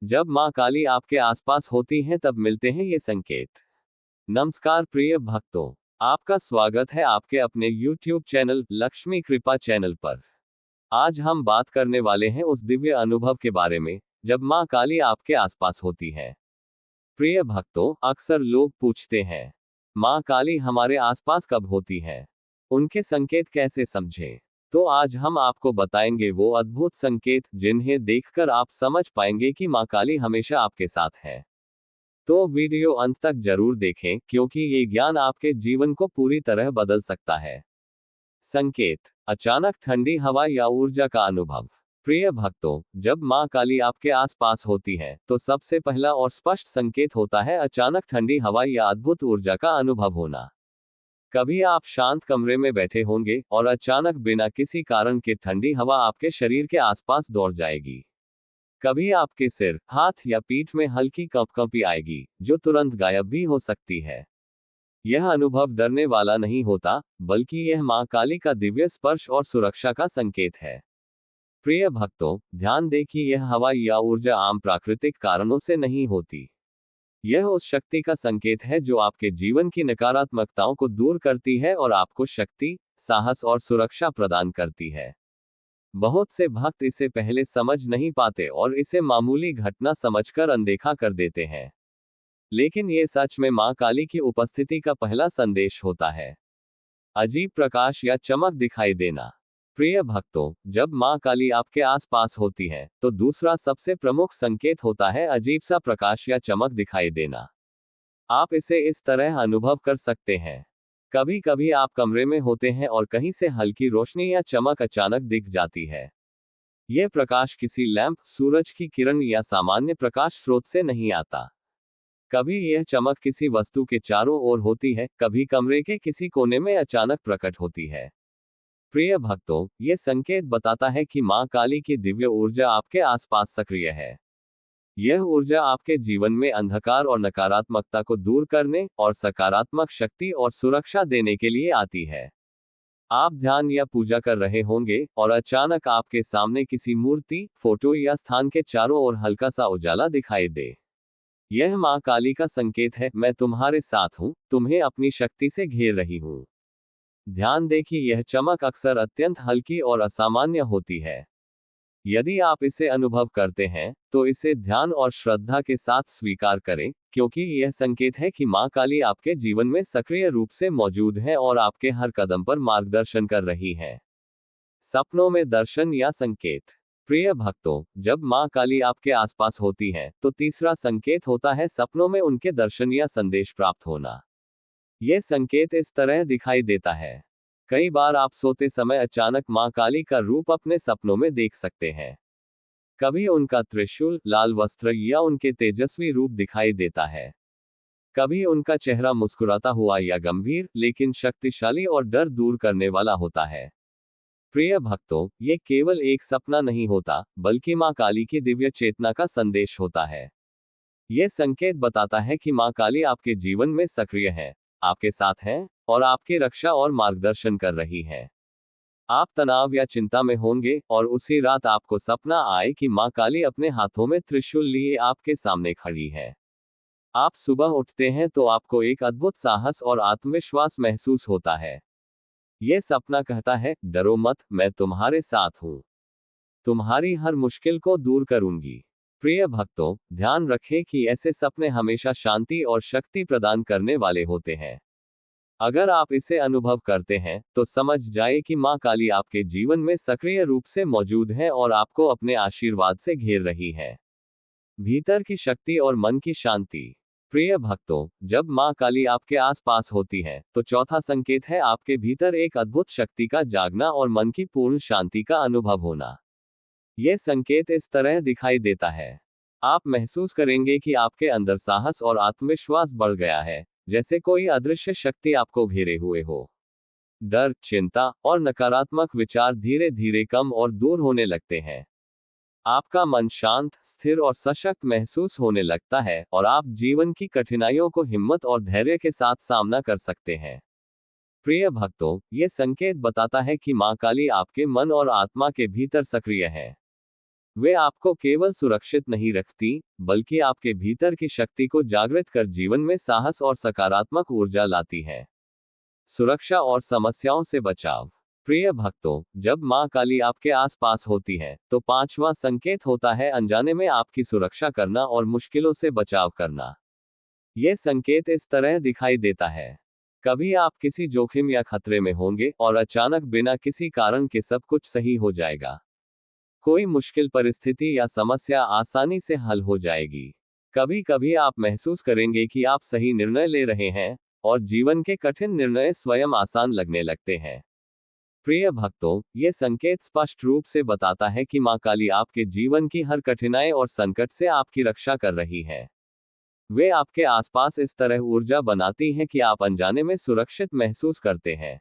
जब मां काली आपके आसपास होती हैं तब मिलते हैं ये संकेत। नमस्कार प्रिय भक्तों, आपका स्वागत है आपके अपने YouTube चैनल लक्ष्मी कृपा चैनल पर। आज हम बात करने वाले हैं उस दिव्य अनुभव के बारे में जब मां काली आपके आसपास होती है। प्रिय भक्तों, अक्सर लोग पूछते हैं, मां काली हमारे आसपास कब होती है, उनके संकेत कैसे समझें। तो आज हम आपको बताएंगे वो अद्भुत संकेत जिन्हें देखकर आप समझ पाएंगे कि मां काली हमेशा आपके साथ है। तो वीडियो अंत तक जरूर देखें क्योंकि ये ज्ञान आपके जीवन को पूरी तरह बदल सकता है। संकेत, अचानक ठंडी हवा या ऊर्जा का अनुभव। प्रिय भक्तों, जब मां काली आपके आसपास होती है तो सबसे पहला और स्पष्ट संकेत होता है अचानक ठंडी हवा या अद्भुत ऊर्जा का अनुभव होना। कभी आप शांत कमरे में बैठे होंगे और अचानक बिना किसी कारण के ठंडी हवा आपके शरीर के आसपास दौड़ जाएगी। कभी आपके सिर, हाथ या पीठ में हल्की कंपकंपी आएगी जो तुरंत गायब भी हो सकती है। यह अनुभव डरने वाला नहीं होता, बल्कि यह मां काली का दिव्य स्पर्श और सुरक्षा का संकेत है। प्रिय भक्तों, ध्यान दें कि यह हवा या ऊर्जा आम प्राकृतिक कारणों से नहीं होती। यह उस शक्ति का संकेत है जो आपके जीवन की नकारात्मकताओं को दूर करती है और आपको शक्ति, साहस और सुरक्षा प्रदान करती है। बहुत से भक्त इसे पहले समझ नहीं पाते और इसे मामूली घटना समझकर अनदेखा कर देते हैं। लेकिन ये सच में मां काली की उपस्थिति का पहला संदेश होता है। अजीब प्रकाश या चमक दिखाई देना। प्रिय भक्तों, जब मां काली आपके आसपास होती है तो दूसरा सबसे प्रमुख संकेत होता है अजीब सा प्रकाश या चमक दिखाई देना। आप इसे इस तरह अनुभव कर सकते हैं। कभी कभी आप कमरे में होते हैं और कहीं से हल्की रोशनी या चमक अचानक दिख जाती है। यह प्रकाश किसी लैंप, सूरज की किरण या सामान्य प्रकाश स्रोत से नहीं आता। कभी यह चमक किसी वस्तु के चारों ओर होती है, कभी कमरे के किसी कोने में अचानक प्रकट होती है। प्रिय भक्तों, यह संकेत बताता है कि मां काली की दिव्य ऊर्जा आपके आसपास सक्रिय है। यह ऊर्जा आपके जीवन में अंधकार और नकारात्मकता को दूर करने और सकारात्मक शक्ति और सुरक्षा देने के लिए आती है। आप ध्यान या पूजा कर रहे होंगे और अचानक आपके सामने किसी मूर्ति, फोटो या स्थान के चारों ओर हल्का सा उजाला दिखाई दे। यह मां काली का संकेत है, मैं तुम्हारे साथ हूं, तुम्हें अपनी शक्ति से घेर रही हूं। ध्यान दें कि यह चमक अक्सर अत्यंत हल्की और असामान्य होती है। यदि आप इसे अनुभव करते हैं तो इसे ध्यान और श्रद्धा के साथ स्वीकार करें, क्योंकि यह संकेत है कि मां काली आपके जीवन में सक्रिय रूप से मौजूद है और आपके हर कदम पर मार्गदर्शन कर रही है। सपनों में दर्शन या संकेत। प्रिय भक्तों, जब मां काली आपके आसपास होती है तो तीसरा संकेत होता है सपनों में उनके दर्शन या संदेश प्राप्त होना। यह संकेत इस तरह दिखाई देता है। कई बार आप सोते समय अचानक मां काली का रूप अपने सपनों में देख सकते हैं। कभी उनका त्रिशूल, लाल वस्त्र या उनके तेजस्वी रूप दिखाई देता है। कभी उनका चेहरा मुस्कुराता हुआ या गंभीर लेकिन शक्तिशाली और डर दूर करने वाला होता है। प्रिय भक्तों, ये केवल एक सपना नहीं होता, बल्कि मां काली की दिव्य चेतना का संदेश होता है। यह संकेत बताता है कि मां काली आपके जीवन में सक्रिय है, आपके साथ है और आपकी रक्षा और मार्गदर्शन कर रही है। आप तनाव या चिंता में होंगे और उसी रात आपको सपना आए कि मां काली अपने हाथों में त्रिशूल लिए आपके सामने खड़ी है। आप सुबह उठते हैं तो आपको एक अद्भुत साहस और आत्मविश्वास महसूस होता है। यह सपना कहता है, डरो मत, मैं तुम्हारे साथ हूं, तुम्हारी हर मुश्किल को दूर करूंगी। प्रिय भक्तों, ध्यान रखें कि ऐसे सपने हमेशा शांति और शक्ति प्रदान करने वाले होते हैं। अगर आप इसे अनुभव करते हैं तो समझ जाए कि मां काली आपके जीवन में सक्रिय रूप से मौजूद है और आपको अपने आशीर्वाद से घेर रही है। भीतर की शक्ति और मन की शांति। प्रिय भक्तों, जब मां काली आपके आसपास होती है तो चौथा संकेत है आपके भीतर एक अद्भुत शक्ति का जागना और मन की पूर्ण शांति का अनुभव होना। यह संकेत इस तरह दिखाई देता है। आप महसूस करेंगे कि आपके अंदर साहस और आत्मविश्वास बढ़ गया है, जैसे कोई अदृश्य शक्ति आपको घेरे हुए हो। डर, चिंता और नकारात्मक विचार धीरे धीरे कम और दूर होने लगते हैं। आपका मन शांत, स्थिर और सशक्त महसूस होने लगता है और आप जीवन की कठिनाइयों को हिम्मत और धैर्य के साथ सामना कर सकते हैं। प्रिय भक्तों, ये संकेत बताता है कि मां काली आपके मन और आत्मा के भीतर सक्रिय है। वे आपको केवल सुरक्षित नहीं रखती, बल्कि आपके भीतर की शक्ति को जागृत कर जीवन में साहस और सकारात्मक ऊर्जा लाती हैं। सुरक्षा और समस्याओं से बचाव। प्रिय भक्तों, जब मां काली आपके आसपास होती है, तो पांचवा संकेत होता है अनजाने में आपकी सुरक्षा करना और मुश्किलों से बचाव करना। यह संकेत इस तरह दिखाई देता है। कभी आप किसी जोखिम या खतरे में होंगे और अचानक बिना किसी कारण के सब कुछ सही हो जाएगा। कोई मुश्किल परिस्थिति या समस्या आसानी से हल हो जाएगी। कभी कभी आप महसूस करेंगे कि आप सही निर्णय ले रहे हैं और जीवन के कठिन निर्णय स्वयं आसान लगने लगते हैं। प्रिय भक्तों, ये संकेत स्पष्ट रूप से बताता है कि मां काली आपके जीवन की हर कठिनाई और संकट से आपकी रक्षा कर रही है। वे आपके आसपास इस तरह ऊर्जा बनाती हैं कि आप अनजाने में सुरक्षित महसूस करते हैं।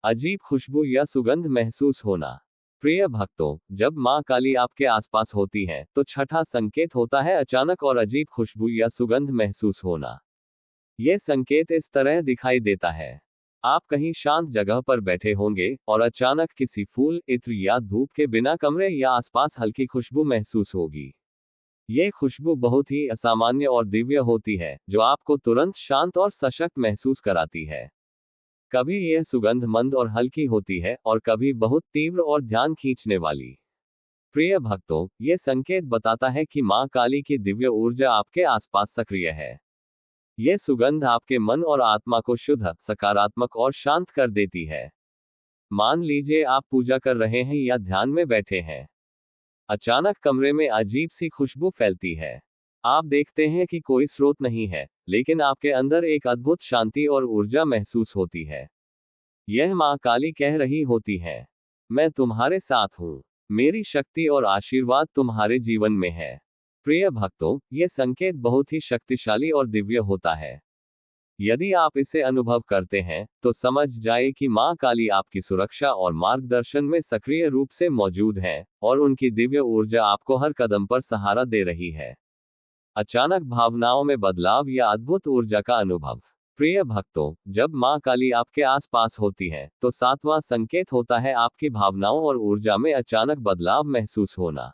अजीब खुशबू या सुगंध महसूस होना। प्रिय भक्तों, जब मां काली आपके आसपास होती है, तो छठा संकेत होता है अचानक और अजीब खुशबू या सुगंध महसूस होना। यह संकेत इस तरह दिखाई देता है। आप कहीं शांत जगह पर बैठे होंगे और अचानक किसी फूल, इत्र या धूप के बिना कमरे या आसपास हल्की खुशबू महसूस होगी। यह खुशबू बहुत ही असामान्य और दिव्य होती है, जो आपको तुरंत शांत और सशक्त महसूस कराती है। कभी यह सुगंध मंद और हल्की होती है और कभी बहुत तीव्र और ध्यान खींचने वाली। प्रिय भक्तों, यह संकेत बताता है कि मां काली की दिव्य ऊर्जा आपके आसपास सक्रिय है। यह सुगंध आपके मन और आत्मा को शुद्ध, सकारात्मक और शांत कर देती है। मान लीजिए आप पूजा कर रहे हैं या ध्यान में बैठे हैं। अचानक कमरे में अजीब सी खुशबू फैलती है। आप देखते हैं कि कोई स्रोत नहीं है, लेकिन आपके अंदर एक अद्भुत शांति और ऊर्जा महसूस होती है। यह मां काली कह रही होती है, मैं तुम्हारे साथ हूं। मेरी शक्ति और आशीर्वाद तुम्हारे जीवन में है। प्रिय भक्तों, यह संकेत बहुत ही शक्तिशाली और दिव्य होता है। यदि आप इसे अनुभव करते हैं, तो समझ जाए कि मां काली आपकी सुरक्षा और मार्गदर्शन में सक्रिय रूप से मौजूद हैं, और उनकी दिव्य ऊर्जा आपको हर कदम पर सहारा दे रही है। अचानक भावनाओं में बदलाव या अद्भुत ऊर्जा का अनुभव। प्रिय भक्तों, जब मां काली आपके आसपास होती है, तो सातवां संकेत होता है आपकी भावनाओं और ऊर्जा में अचानक बदलाव महसूस होना।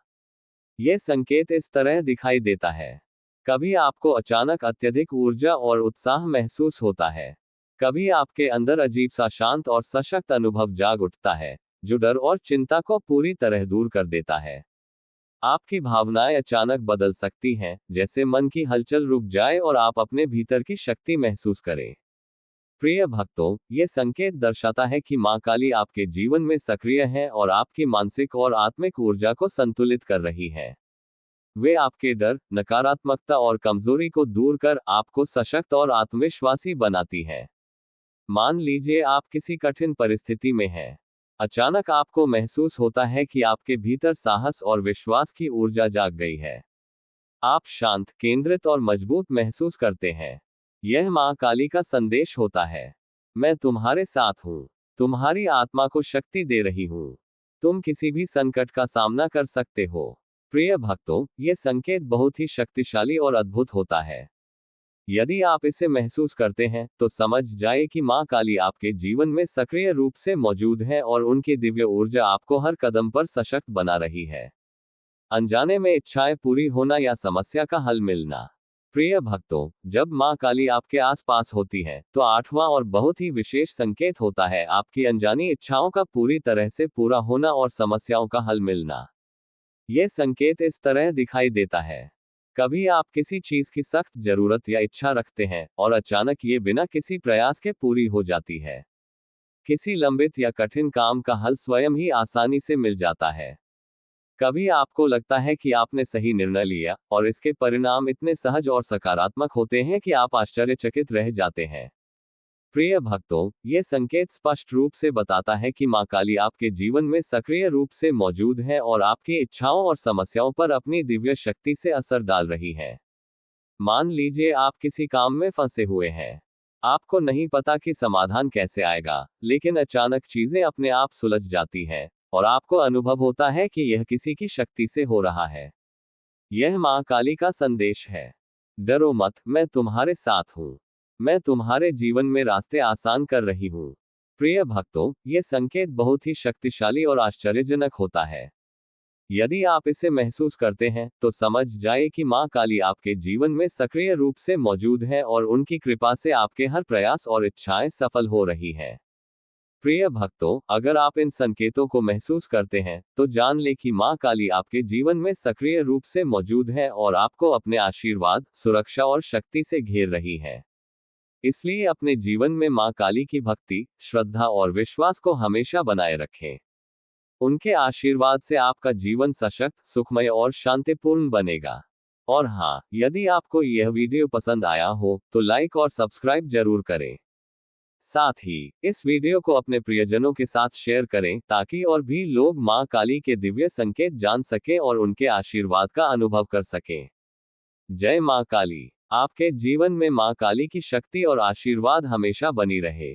यह संकेत इस तरह दिखाई देता है। कभी आपको अचानक अत्यधिक ऊर्जा और उत्साह महसूस होता है। कभी आपके अंदर अजीब सा शांत और सशक्त अनुभव जाग उठता है, जो डर और चिंता को पूरी तरह दूर कर देता है। आपकी भावनाएं अचानक बदल सकती हैं, जैसे मन की हलचल रुक जाए और आप अपने भीतर की शक्ति महसूस करें। प्रिय भक्तों, यह संकेत दर्शाता है कि मां काली आपके जीवन में सक्रिय है और आपकी मानसिक और आत्मिक ऊर्जा को संतुलित कर रही है। वे आपके डर, नकारात्मकता और कमजोरी को दूर कर आपको सशक्त और आत्मविश्वासी बनाती है। मान लीजिए आप किसी कठिन परिस्थिति में हैं। अचानक आपको महसूस होता है कि आपके भीतर साहस और विश्वास की ऊर्जा जाग गई है। आप शांत, केंद्रित और मजबूत महसूस करते हैं। यह मां काली का संदेश होता है, मैं तुम्हारे साथ हूं। तुम्हारी आत्मा को शक्ति दे रही हूं। तुम किसी भी संकट का सामना कर सकते हो। प्रिय भक्तों, यह संकेत बहुत ही शक्तिशाली और अद्भुत होता है। यदि आप इसे महसूस करते हैं, तो समझ जाए कि मां काली आपके जीवन में सक्रिय रूप से मौजूद है और उनकी दिव्य ऊर्जा आपको हर कदम पर सशक्त बना रही है। अनजाने में इच्छाएं पूरी होना या समस्या का हल मिलना। प्रिय भक्तों, जब मां काली आपके आसपास होती है, तो आठवां और बहुत ही विशेष संकेत होता है आपकी अनजानी इच्छाओं का पूरी तरह से पूरा होना और समस्याओं का हल मिलना। यह संकेत इस तरह दिखाई देता है। कभी आप किसी चीज की सख्त जरूरत या इच्छा रखते हैं और अचानक ये बिना किसी प्रयास के पूरी हो जाती है। किसी लंबित या कठिन काम का हल स्वयं ही आसानी से मिल जाता है। कभी आपको लगता है कि आपने सही निर्णय लिया और इसके परिणाम इतने सहज और सकारात्मक होते हैं कि आप आश्चर्यचकित रह जाते हैं। प्रिय भक्तों, ये संकेत स्पष्ट रूप से बताता है कि मां काली आपके जीवन में सक्रिय रूप से मौजूद है और आपकी इच्छाओं और समस्याओं पर अपनी दिव्य शक्ति से असर डाल रही है। मान लीजिए आप किसी काम में फंसे हुए हैं। आपको नहीं पता कि समाधान कैसे आएगा, लेकिन अचानक चीजें अपने आप सुलझ जाती हैं और आपको अनुभव होता है कि यह किसी की शक्ति से हो रहा है। यह मां काली का संदेश है। डरो मत, मैं तुम्हारे साथ हूं। मैं तुम्हारे जीवन में रास्ते आसान कर रही हूं। प्रिय भक्तों, यह संकेत बहुत ही शक्तिशाली और आश्चर्यजनक होता है। यदि आप इसे महसूस करते हैं तो समझ जाए कि मां काली आपके जीवन में सक्रिय रूप से मौजूद है और उनकी कृपा से आपके हर प्रयास और इच्छाएं सफल हो रही हैं। प्रिय भक्तों, अगर आप इन संकेतों को महसूस करते हैं तो जान ले कि मां काली आपके जीवन में सक्रिय रूप से मौजूद है और आपको अपने आशीर्वाद, सुरक्षा और शक्ति से घेर रही है। इसलिए अपने जीवन में मां काली की भक्ति, श्रद्धा और विश्वास को हमेशा बनाए रखें। उनके आशीर्वाद से आपका जीवन सशक्त, सुखमय और शांतिपूर्ण बनेगा। और हाँ, यदि आपको यह वीडियो पसंद आया हो तो लाइक और सब्सक्राइब जरूर करें। साथ ही इस वीडियो को अपने प्रियजनों के साथ शेयर करें ताकि और भी लोग मां काली के दिव्य संकेत जान सकें और उनके आशीर्वाद का अनुभव कर सकें। जय मां काली। आपके जीवन में मां काली की शक्ति और आशीर्वाद हमेशा बनी रहे।